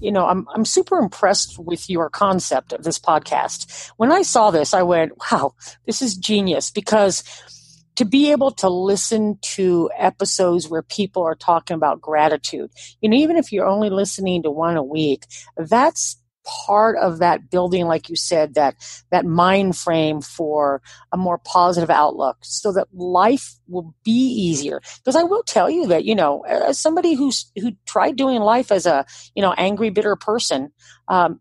I'm super impressed with your concept of this podcast. When I saw this, I went, wow, this is genius, because to be able to listen to episodes where people are talking about gratitude, even if you're only listening to one a week, that's part of that building, like you said, that mind frame for a more positive outlook, so that life will be easier. Because I will tell you that, as somebody who tried doing life as a, angry, bitter person,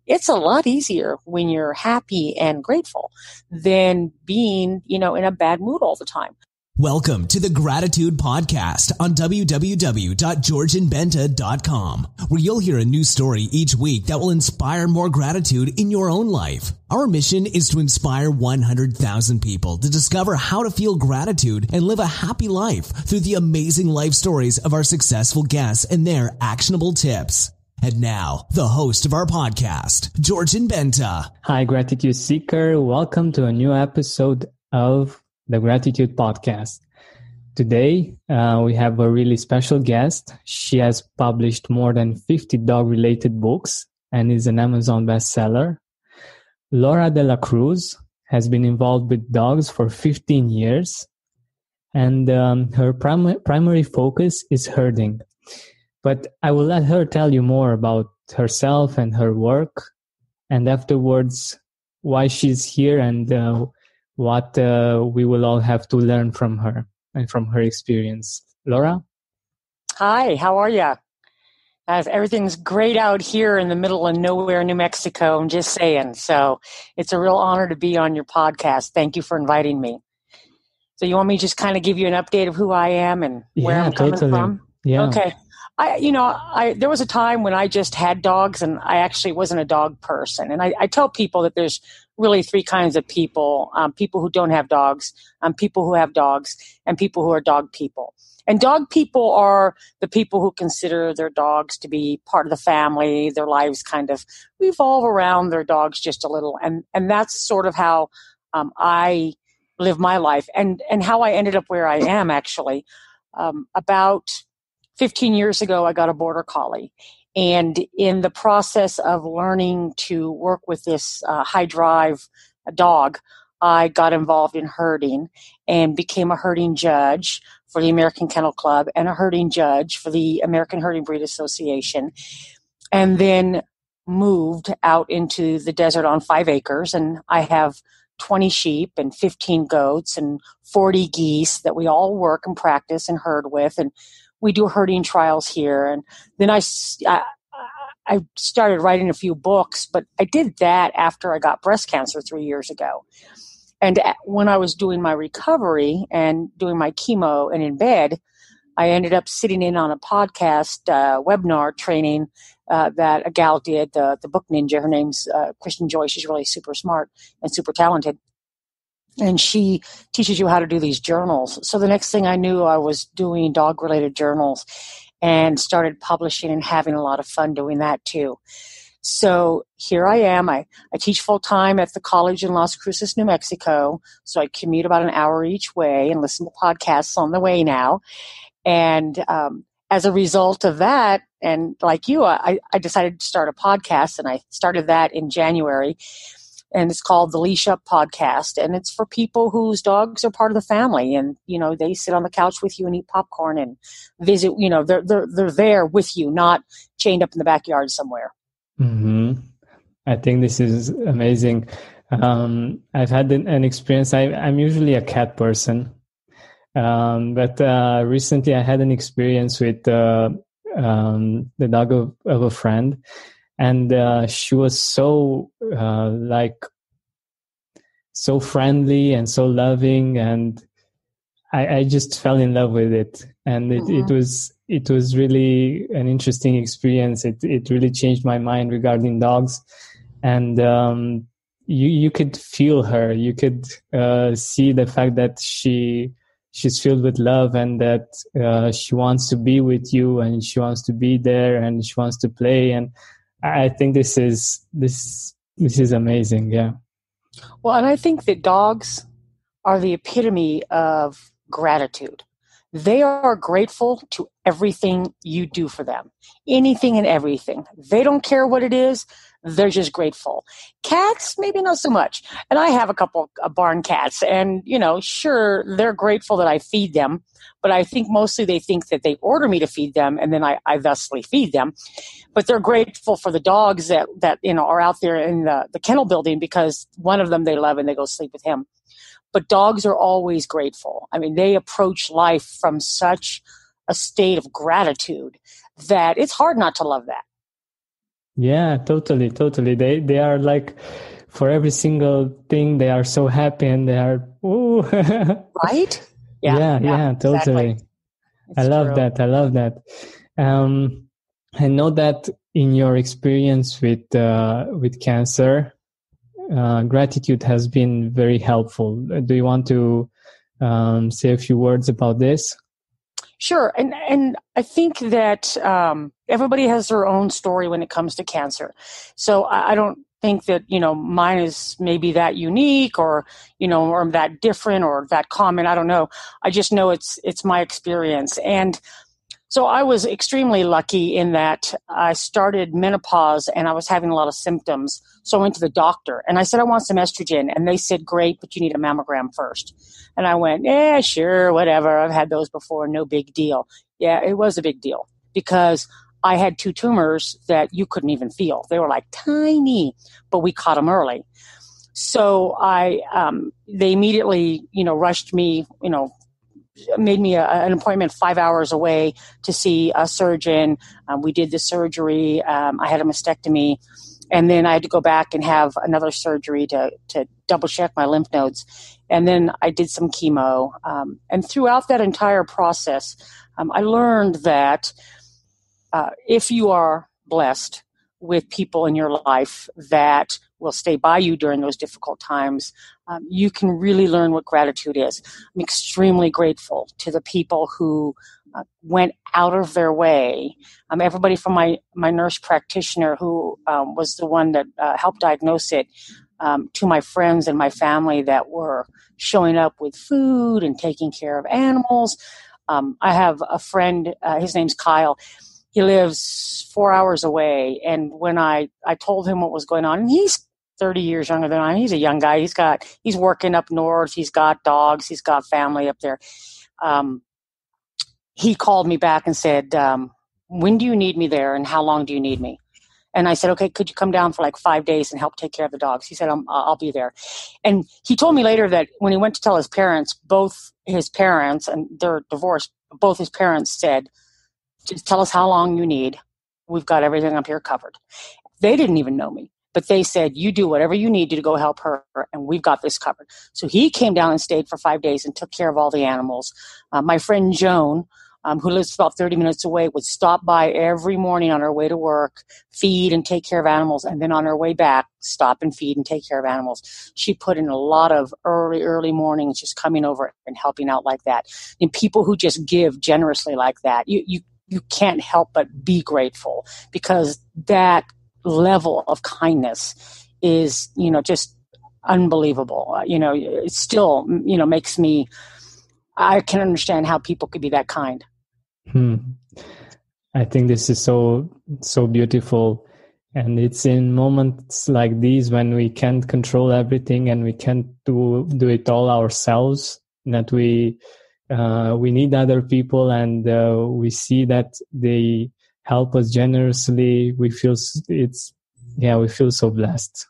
it's a lot easier when you're happy and grateful than being, in a bad mood all the time. Welcome to the Gratitude Podcast on www.georgianbenta.com, where you'll hear a new story each week that will inspire more gratitude in your own life. Our mission is to inspire 100,000 people to discover how to feel gratitude and live a happy life through the amazing life stories of our successful guests and their actionable tips. And now, the host of our podcast, Georgian Benta. Hi, Gratitude Seeker. Welcome to a new episode of the Gratitude Podcast. Today, we have a really special guest. She has published more than 50 dog-related books and is an Amazon bestseller. Laura de la Cruz has been involved with dogs for 15 years, and her primary focus is herding. But I will let her tell you more about herself and her work, and afterwards why she's here and what we will all have to learn from her and from her experience. Laura? Hi, how are you? Everything's great out here in the middle of nowhere, New Mexico, I'm just saying. So it's a real honor to be on your podcast. Thank you for inviting me. So you want me to just kind of give you an update of who I am and where I'm coming from? Yeah. Okay. There was a time when I just had dogs, and I actually wasn't a dog person. And I tell people that there's really three kinds of people: people who don't have dogs, people who have dogs, and people who are dog people. And dog people are the people who consider their dogs to be part of the family. Their lives kind of revolve around their dogs just a little. And that's sort of how I live my life, and how I ended up where I am, actually. About 15 years ago, I got a border collie. And in the process of learning to work with this high drive dog, I got involved in herding and became a herding judge for the American Kennel Club and a herding judge for the American Herding Breed Association. And then moved out into the desert on 5 acres. And I have 20 sheep and 15 goats and 40 geese that we all work and practice and herd with. And we do herding trials here. And then I started writing a few books, but I did that after I got breast cancer 3 years ago. And when I was doing my recovery and doing my chemo and in bed, I ended up sitting in on a podcast webinar training that a gal did, the book ninja. Her name's Kristen Joy. She's really super smart and super talented. And she teaches you how to do these journals. So the next thing I knew, I was doing dog-related journals and started publishing and having a lot of fun doing that too. So here I am. I teach full-time at the college in Las Cruces, New Mexico. So I commute about an hour each way and listen to podcasts on the way now. And as a result of that, and like you, I decided to start a podcast, and I started that in January. And it's called the Leash Up Podcast. And it's for people whose dogs are part of the family. And, they sit on the couch with you and eat popcorn and visit. They're there with you, not chained up in the backyard somewhere. Mm-hmm. I think this is amazing. I've had an experience. I'm usually a cat person. But recently I had an experience with the dog of a friend. And she was so so friendly and so loving, and I just fell in love with it. And it was really an interesting experience. It really changed my mind regarding dogs. And you could feel her. You could see the fact that she's filled with love, and that she wants to be with you, and she wants to be there, and she wants to play. And I think this is amazing. Yeah. Well, and I think that dogs are the epitome of gratitude. They are grateful to everything you do for them, anything and everything. They don't care what it is. They're just grateful. Cats, maybe not so much. And I have a couple of barn cats, and, sure, they're grateful that I feed them, but I think mostly they think that they order me to feed them, and then I thusly feed them. But they're grateful for the dogs that are out there in the kennel building, because one of them they love and they go sleep with him. But dogs are always grateful. I mean, they approach life from such a state of gratitude that it's hard not to love that. Yeah, totally. They are like, for every single thing, they are so happy, and they are, ooh. Right? Yeah, totally. Exactly. I love that. I know that in your experience with cancer, gratitude has been very helpful. Do you want to say a few words about this? Sure. And I think that everybody has their own story when it comes to cancer. So I don't think that, mine is maybe that unique or that different or that common. I don't know. I just know it's my experience. And so I was extremely lucky in that I started menopause and I was having a lot of symptoms. So I went to the doctor and I said, I want some estrogen. And they said, great, but you need a mammogram first. And I went, yeah, sure, whatever. I've had those before. No big deal. Yeah, it was a big deal because I had 2 tumors that you couldn't even feel. They were like tiny, but we caught them early. So they immediately, rushed me, made me an appointment 5 hours away to see a surgeon. We did the surgery. I had a mastectomy. And then I had to go back and have another surgery to double check my lymph nodes. And then I did some chemo. And throughout that entire process, I learned that if you are blessed with people in your life that will stay by you during those difficult times, you can really learn what gratitude is. I'm extremely grateful to the people who went out of their way. Everybody from my nurse practitioner who was the one that helped diagnose it, to my friends and my family that were showing up with food and taking care of animals. I have a friend, his name's Kyle. He lives 4 hours away. And when I told him what was going on, and he's 30 years younger than I am, he's a young guy. He's working up north. He's got dogs. He's got family up there. He called me back and said, when do you need me there and how long do you need me? And I said, okay, could you come down for like 5 days and help take care of the dogs? He said, I'll be there. And he told me later that when he went to tell his parents, both his parents, and they're divorced, both his parents said, just tell us how long you need. We've got everything up here covered. They didn't even know me, but they said, you do whatever you need to go help her, and we've got this covered. So he came down and stayed for 5 days and took care of all the animals. My friend Joan, who lives about 30 minutes away, would stop by every morning on her way to work, feed and take care of animals, and then on her way back, stop and feed and take care of animals. She put in a lot of early mornings just coming over and helping out like that. And people who just give generously like that, you can't help but be grateful, because that level of kindness is, just unbelievable. It still, makes me, I can understand how people could be that kind. I think this is so beautiful, and it's in moments like these when we can't control everything and we can't do it all ourselves, that we need other people, and we see that they help us generously. We feel so blessed.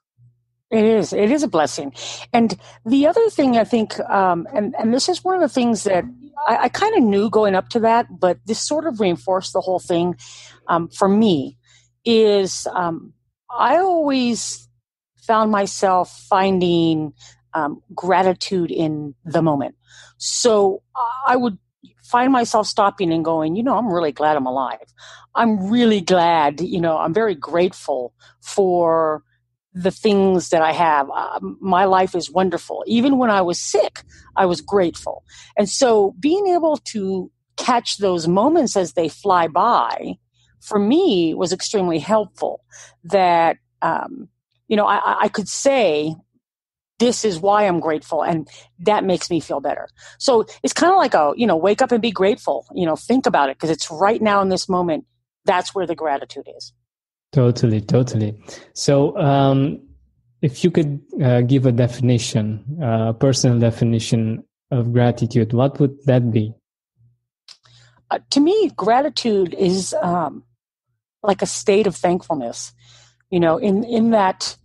It is a blessing. And the other thing I think, and this is one of the things that I kind of knew going up to that, but this sort of reinforced the whole thing for me, is I always found myself finding gratitude in the moment. So I would find myself stopping and going, I'm really glad I'm alive. I'm really glad, I'm very grateful for the things that I have. My life is wonderful. Even when I was sick, I was grateful. And so being able to catch those moments as they fly by, for me, was extremely helpful. That, I could say, this is why I'm grateful. And that makes me feel better. So it's kind of like wake up and be grateful, think about it because it's right now in this moment. That's where the gratitude is. Totally, totally. So if you could give a definition, a personal definition of gratitude, what would that be? To me, gratitude is like a state of thankfulness, in that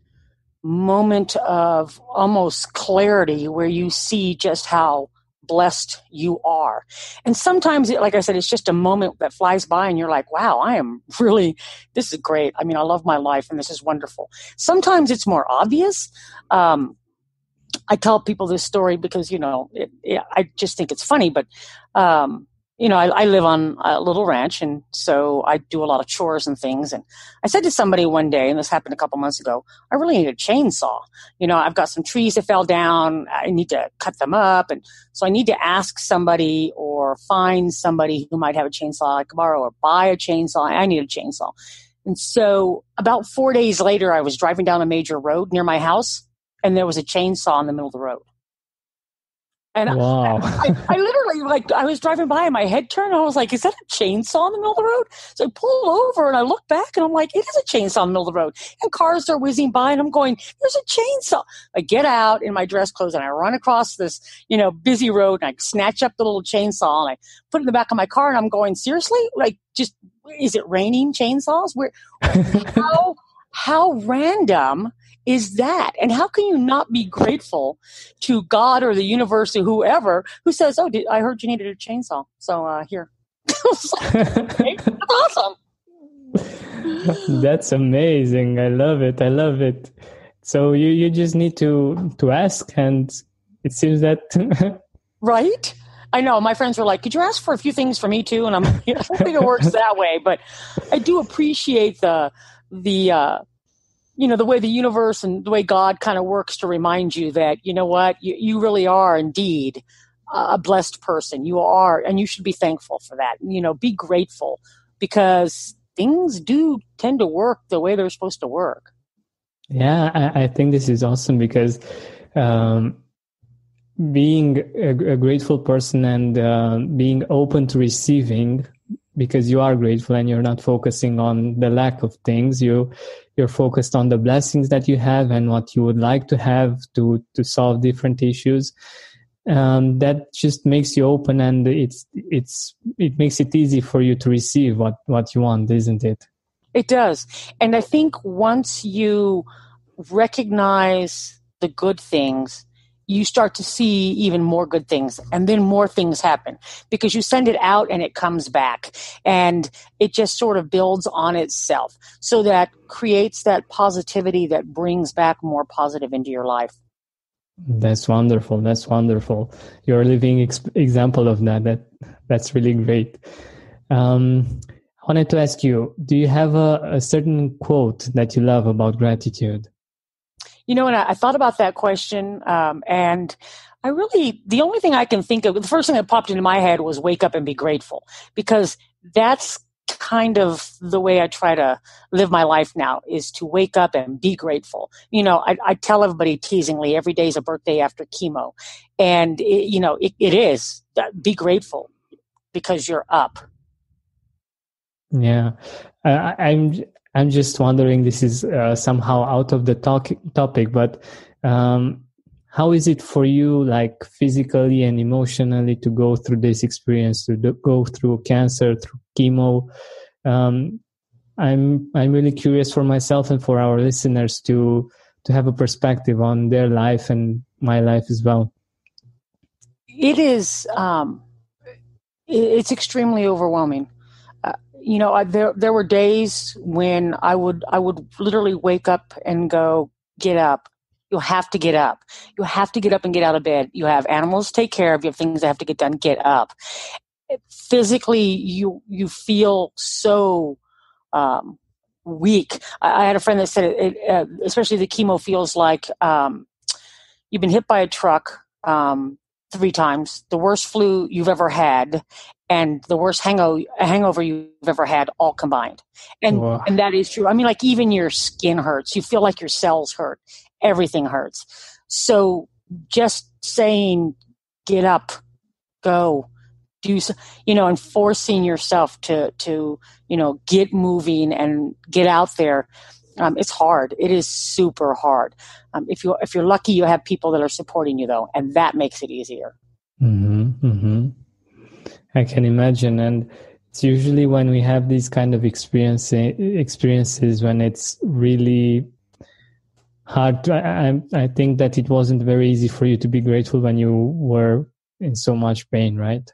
moment of almost clarity where you see just how blessed you are. And sometimes, like I said, it's just a moment that flies by and you're like, wow, this is great. I mean, I love my life and this is wonderful. Sometimes it's more obvious. I tell people this story because, I just think it's funny, but, I live on a little ranch, and so I do a lot of chores and things. And I said to somebody one day, and this happened a couple months ago, I really need a chainsaw. I've got some trees that fell down. I need to cut them up. And so I need to ask somebody or find somebody who might have a chainsaw I can borrow or buy a chainsaw. I need a chainsaw. And so about 4 days later, I was driving down a major road near my house, and there was a chainsaw in the middle of the road. And wow. I literally, I was driving by and my head turned and I was like, is that a chainsaw in the middle of the road? So I pulled over and I looked back and I'm like, it is a chainsaw in the middle of the road. And cars are whizzing by and I'm going, there's a chainsaw. I get out in my dress clothes and I run across this, busy road and I snatch up the little chainsaw and I put it in the back of my car and I'm going, seriously? Is it raining chainsaws? How random is that? And how can you not be grateful to God or the universe or whoever who says, I heard you needed a chainsaw. So here. That's awesome. That's amazing. I love it. So you just need to ask, and it seems that... Right? I know. My friends were like, could you ask for a few things for me too? And I don't think it works that way, but I do appreciate the way the universe and the way God kind of works to remind you that, you know what, you really are indeed a blessed person. You are, and you should be thankful for that. Be grateful because things do tend to work the way they're supposed to work. Yeah, I think this is awesome because being a grateful person and being open to receiving, because you are grateful and you're not focusing on the lack of things, you're focused on the blessings that you have and what you would like to have to solve different issues. That just makes you open, and it makes it easy for you to receive what you want, isn't it? It does. And I think once you recognize the good things, you start to see even more good things, and then more things happen because you send it out and it comes back, and it just sort of builds on itself. So that creates that positivity that brings back more positive into your life. That's wonderful. You're a living example of that. That's really great. I wanted to ask you, do you have a certain quote that you love about gratitude? And I thought about that question, and the only thing I can think of, the first thing that popped into my head was wake up and be grateful, because that's kind of the way I try to live my life now, is to wake up and be grateful. I tell everybody teasingly, every day is a birthday after chemo. And, it is. Be grateful because you're up. Yeah. I'm just wondering, this is somehow out of the topic, but how is it for you, like physically and emotionally, to go through this experience, to go through cancer, through chemo? I'm really curious for myself and for our listeners to have a perspective on their life and my life as well. It is. It's extremely overwhelming. There were days when I would literally wake up and go, get up. You'll have to get up. You have to get up and get out of bed. You have animals to take care of. You have things that have to get done. Get up. Physically, you feel so weak. I had a friend that said, especially the chemo feels like you've been hit by a truck 3 times, the worst flu you've ever had, and the worst hangover you've ever had, all combined. And Wow. And that is true. I mean, like even your skin hurts. You feel like your cells hurt. Everything hurts. So just saying, get up, go, do so, and forcing yourself to get moving and get out there. It's hard. It is super hard. If you're lucky, you have people that are supporting you though, and that makes it easier. Mm-hmm, mm-hmm. I can imagine. And it's usually when we have these kind of experiences when it's really hard. I think that it wasn't very easy for you to be grateful when you were in so much pain, right?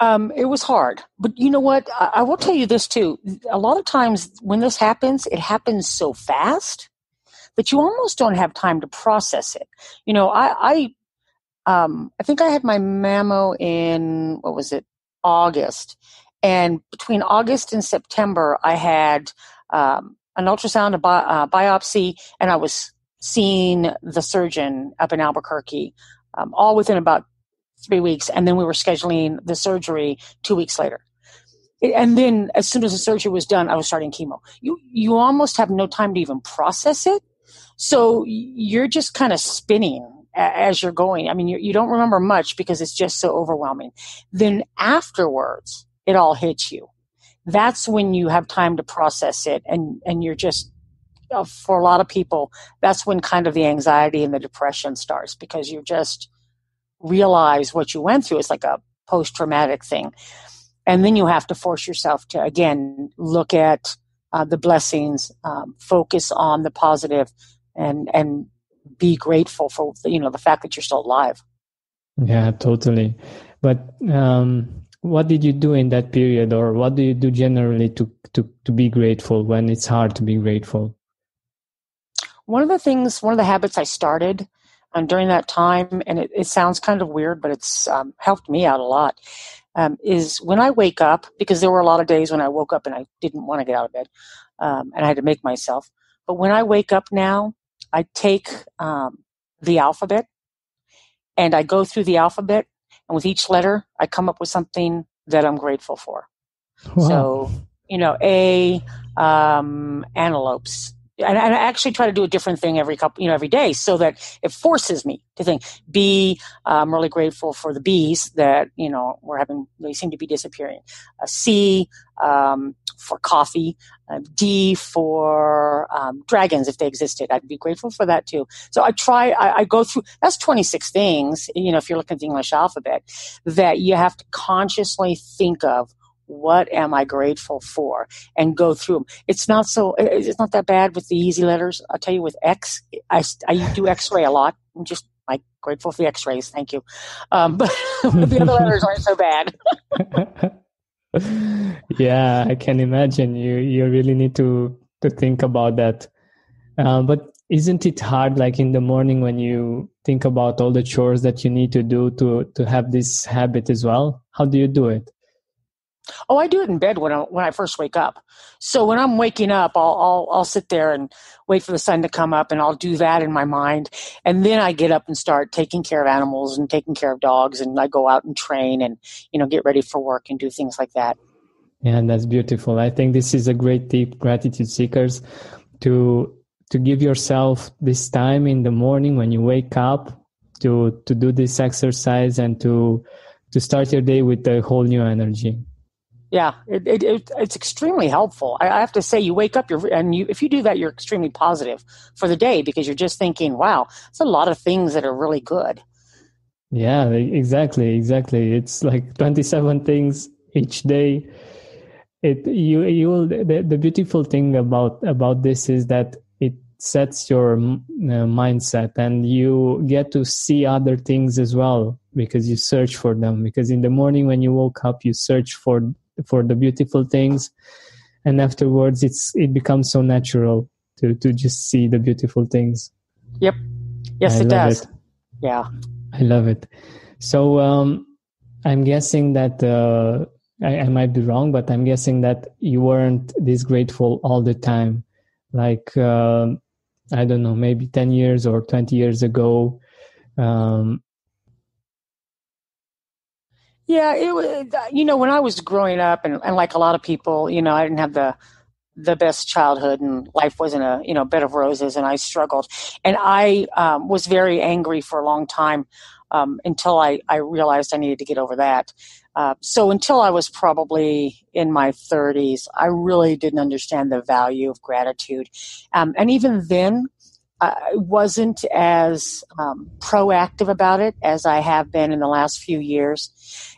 It was hard, but you know what? I will tell you this too. A lot of times when this happens, it happens so fast that you almost don't have time to process it. I think I had my mammo in, what was it, August. And between August and September, I had an ultrasound, a biopsy, and I was seeing the surgeon up in Albuquerque, all within about 3 weeks. And then we were scheduling the surgery 2 weeks later. And then as soon as the surgery was done, I was starting chemo. You almost have no time to even process it. So you're just kind of spinning as you're going. I mean, you don't remember much because it's just so overwhelming. Then afterwards, it all hits you. That's when you have time to process it. And you're just, for a lot of people, that's when kind of the anxiety and the depression starts, because you just realize what you went through. It's like a post-traumatic thing. And then you have to force yourself to, again, look at the blessings, focus on the positive, and be grateful for the fact that you're still alive. Yeah, totally. But what did you do in that period, or what do you do generally to be grateful when it's hard to be grateful? One of the habits I started during that time, and it sounds kind of weird, but it's helped me out a lot, is when I wake up, because there were a lot of days when I woke up and I didn't want to get out of bed, and I had to make myself. But when I wake up now, I take the alphabet and I go through the alphabet, and with each letter, I come up with something that I'm grateful for. Wow. So, A, antelopes. And I actually try to do a different thing every day, so that it forces me to think. B, I'm really grateful for the bees that, they seem to be disappearing. C, for coffee. D, for dragons, if they existed. I'd be grateful for that too. So I go through, that's 26 things, if you're looking at the English alphabet, that you have to consciously think of. What am I grateful for? And go through them. It's not that bad with the easy letters. I'll tell you, with X, I do X-ray a lot. I'm just grateful for the X-rays. Thank you. But the other letters aren't so bad. Yeah, I can imagine. You really need to think about that. But isn't it hard, like in the morning when you think about all the chores that you need to do to have this habit as well? How do you do it? Oh, I do it in bed when I first wake up. So when I'm waking up, I'll sit there and wait for the sun to come up, and I'll do that in my mind. And then I get up and start taking care of animals and taking care of dogs, and I go out and train and get ready for work and do things like that. Yeah, that's beautiful. I think this is a great tip, gratitude seekers, to give yourself this time in the morning when you wake up to do this exercise and to start your day with a whole new energy. Yeah, it's extremely helpful. I have to say, you wake up, if you do that, you're extremely positive for the day, because you're just thinking, wow, it's a lot of things that are really good. Yeah, exactly. It's like 27 things each day. The beautiful thing about this is that it sets your mindset, and you get to see other things as well, because you search for them. Because in the morning when you woke up, you search for the beautiful things, and afterwards it becomes so natural to just see the beautiful things. Yep. Yes, it does. Yeah, I love it. So I'm guessing that I might be wrong, but I'm guessing that you weren't this grateful all the time. Like I don't know, maybe 10 years or 20 years ago. Yeah, it was, when I was growing up, and like a lot of people, I didn't have the best childhood, and life wasn't a bed of roses, and I struggled, and I was very angry for a long time until I realized I needed to get over that. So until I was probably in my 30s, I really didn't understand the value of gratitude, and even then, I wasn't as proactive about it as I have been in the last few years.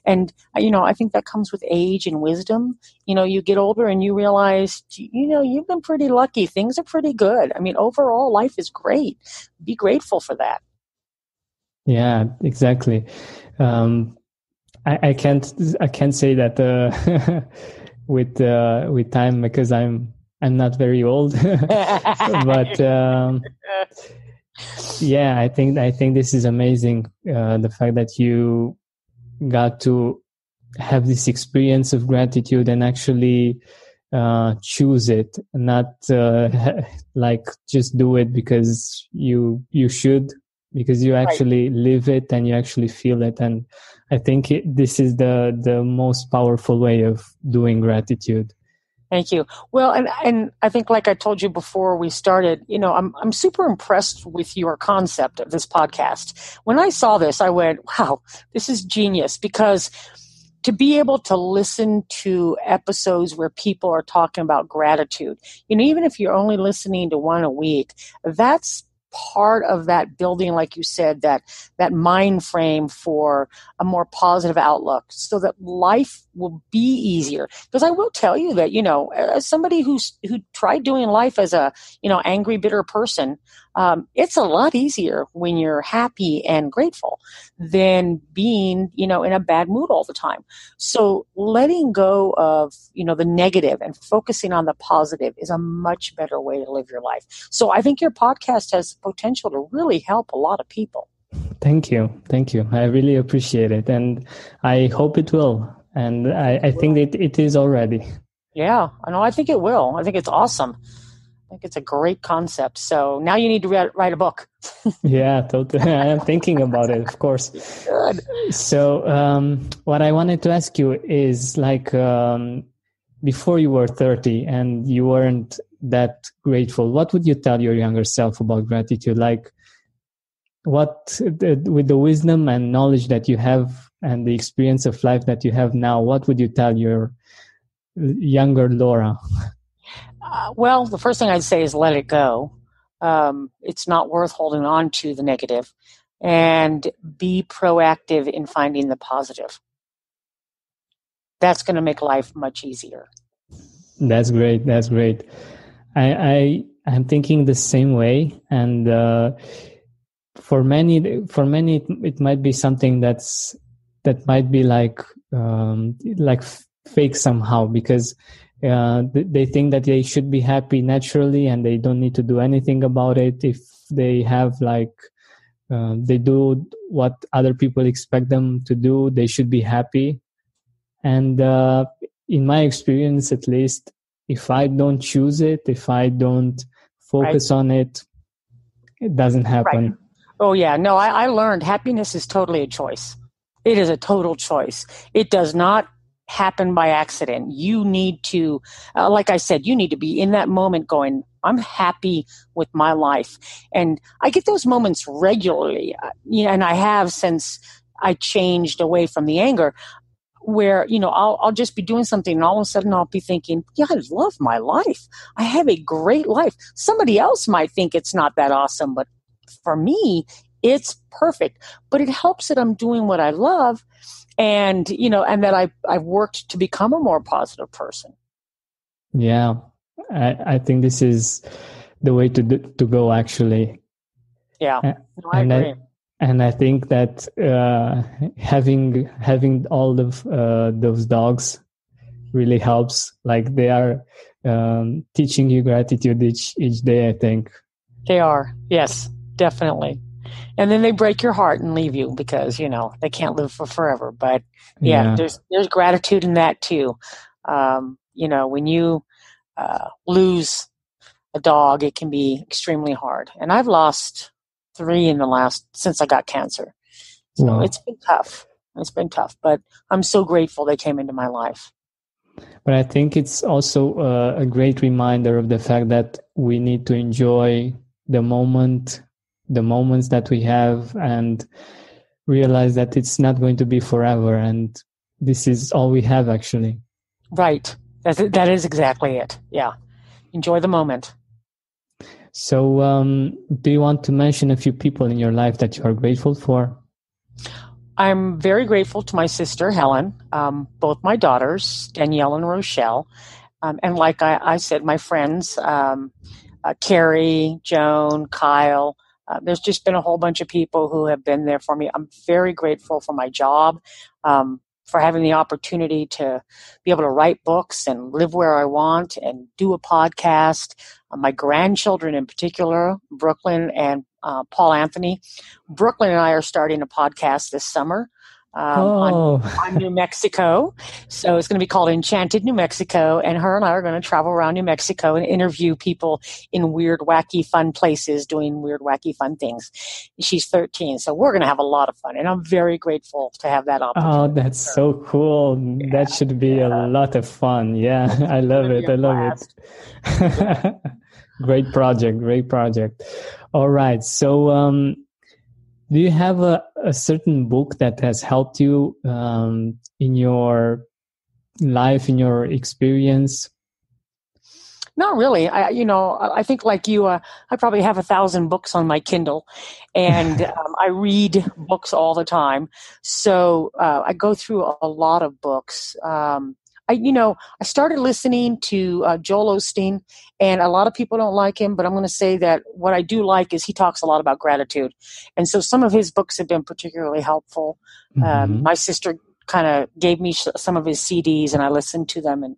And, I think that comes with age and wisdom. You get older and you realize, you've been pretty lucky. Things are pretty good. I mean, overall, life is great. Be grateful for that. Yeah, exactly. I can't say that with time, because I'm not very old, but yeah, I think this is amazing. The fact that you got to have this experience of gratitude and actually choose it, not like just do it because you should, because you actually live it and you actually feel it. And I think this is the most powerful way of doing gratitude. Thank you. Well, and I think, like I told you before we started, I'm super impressed with your concept of this podcast. When I saw this, I went, wow, this is genius, because to be able to listen to episodes where people are talking about gratitude, even if you're only listening to one a week, that's part of that building, like you said, that mind frame for a more positive outlook, so that life will be easier. Because I will tell you that, as somebody who tried doing life as a, angry, bitter person, it's a lot easier when you're happy and grateful than being, in a bad mood all the time. So letting go of, the negative and focusing on the positive is a much better way to live your life. So I think your podcast has potential to really help a lot of people. Thank you. I really appreciate it. And I hope it will. And I think that it is already. Yeah, I think it will. I think it's awesome. I think it's a great concept. So now you need to write a book. Yeah, totally. I am thinking about it, of course. Good. So what I wanted to ask you is, like, before you were 30 and you weren't that grateful, what would you tell your younger self about gratitude? Like, with the wisdom and knowledge that you have and the experience of life that you have now, what would you tell your younger Laura? Well, the first thing I'd say is let it go. It's not worth holding on to the negative, and be proactive in finding the positive. That's going to make life much easier. That's great. I'm thinking the same way. And for many, it might be something that might be like fake somehow, because they think that they should be happy naturally and they don't need to do anything about it. If they have they do what other people expect them to do, they should be happy. And in my experience, at least, if I don't choose it, if I don't focus on it, it doesn't happen. Right. Oh, yeah. No, I learned happiness is totally a choice. It is a total choice. It does not happen by accident. You need to, like I said, you need to be in that moment going, I'm happy with my life. And I get those moments regularly, and I have since I changed away from the anger, where, I'll just be doing something and all of a sudden I'll be thinking, yeah, I love my life. I have a great life. Somebody else might think it's not that awesome, but for me, it's perfect. But it helps that I'm doing what I love, and, and that I've worked to become a more positive person. Yeah. I think this is the way to go, actually. Yeah. I agree. And I think that having all of those dogs really helps. Like, they are teaching you gratitude each day, I think. They are. Yes, definitely. And then they break your heart and leave you because, they can't live for forever. But yeah. there's gratitude in that too. When you lose a dog, it can be extremely hard. And I've lost 3 since I got cancer. So It's been tough. But I'm so grateful they came into my life. But I think it's also a great reminder of the fact that we need to enjoy the moments that we have, and realize that it's not going to be forever, and this is all we have, actually. Right. That is exactly it. Yeah. Enjoy the moment. So, do you want to mention a few people in your life that you are grateful for? I'm very grateful to my sister, Helen, both my daughters, Danielle and Rochelle, and like I said, my friends, Carrie, Joan, Kyle. There's just been a whole bunch of people who have been there for me. I'm very grateful for my job, for having the opportunity to be able to write books and live where I want and do a podcast. My grandchildren in particular, Brooklyn and Paul Anthony. Brooklyn and I are starting a podcast this summer on New Mexico. So it's going to be called Enchanted New Mexico. And her and I are going to travel around New Mexico and interview people in weird, wacky, fun places doing weird, wacky, fun things. She's 13. So we're going to have a lot of fun. And I'm very grateful to have that opportunity. Oh, that's so cool. Yeah, that should be a lot of fun. Yeah, I love it. I love it. Great project. All right. So, do you have a certain book that has helped you in your life, in your experience? Not really. I think like you, I probably have 1,000 books on my Kindle, and I read books all the time. So I go through a lot of books. I started listening to Joel Osteen, and a lot of people don't like him, but I'm going to say that what I do like is he talks a lot about gratitude. And so some of his books have been particularly helpful. Mm-hmm. My sister kind of gave me some of his CDs, and I listened to them. And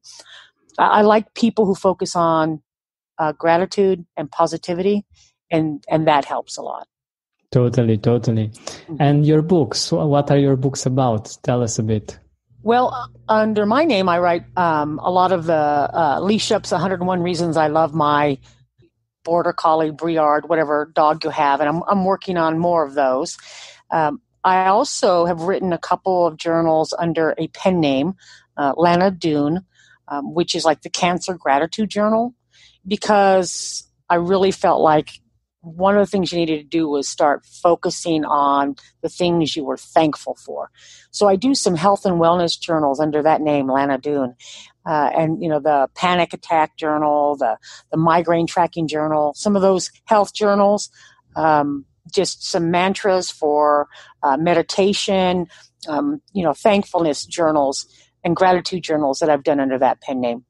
I like people who focus on gratitude and positivity, and that helps a lot. Totally. Mm-hmm. And your books, what are your books about? Tell us a bit. Well, under my name, I write a lot of the Leash Up's 101 Reasons I Love My Border Collie, Briard, whatever dog you have, and I'm working on more of those. I also have written a couple of journals under a pen name, Lana Dune, which is like the Cancer Gratitude Journal, because I really felt like one of the things you needed to do was start focusing on the things you were thankful for. So I do some health and wellness journals under that name, Lana Dune. And, the panic attack journal, the migraine tracking journal, some of those health journals, just some mantras for meditation, thankfulness journals and gratitude journals that I've done under that pen name.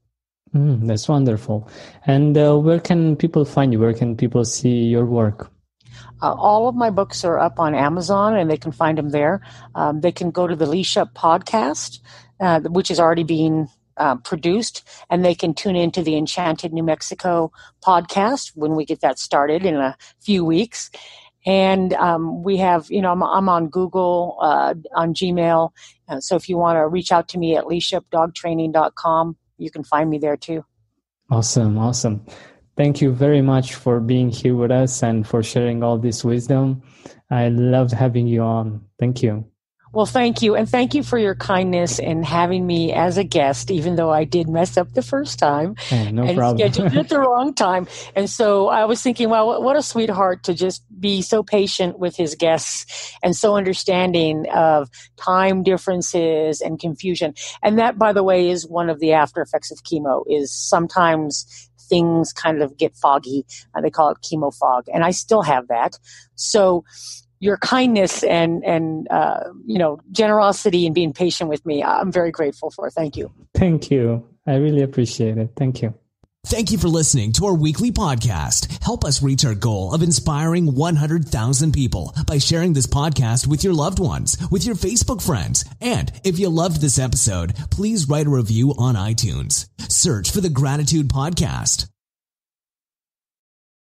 That's wonderful. And where can people find you? Where can people see your work? All of my books are up on Amazon, and they can find them there. They can go to the Leash Up podcast, which is already being produced, and they can tune into the Enchanted New Mexico podcast when we get that started in a few weeks. And we have, I'm on Google, on Gmail. So if you want to reach out to me at leashupdogtraining.com, you can find me there too. Awesome. Thank you very much for being here with us and for sharing all this wisdom. I loved having you on. Thank you. Well, thank you. And thank you for your kindness in having me as a guest, even though I did mess up the first time. No problem. Scheduled it at the wrong time. And so I was thinking, well, what a sweetheart to just be so patient with his guests and so understanding of time differences and confusion. And that, by the way, is one of the after effects of chemo, is sometimes things kind of get foggy. They call it chemo fog. And I still have that. So your kindness and generosity and being patient with me, I'm very grateful for. Thank you. Thank you. I really appreciate it. Thank you. Thank you for listening to our weekly podcast. Help us reach our goal of inspiring 100,000 people by sharing this podcast with your loved ones, with your Facebook friends. And if you loved this episode, please write a review on iTunes. Search for the Gratitude Podcast.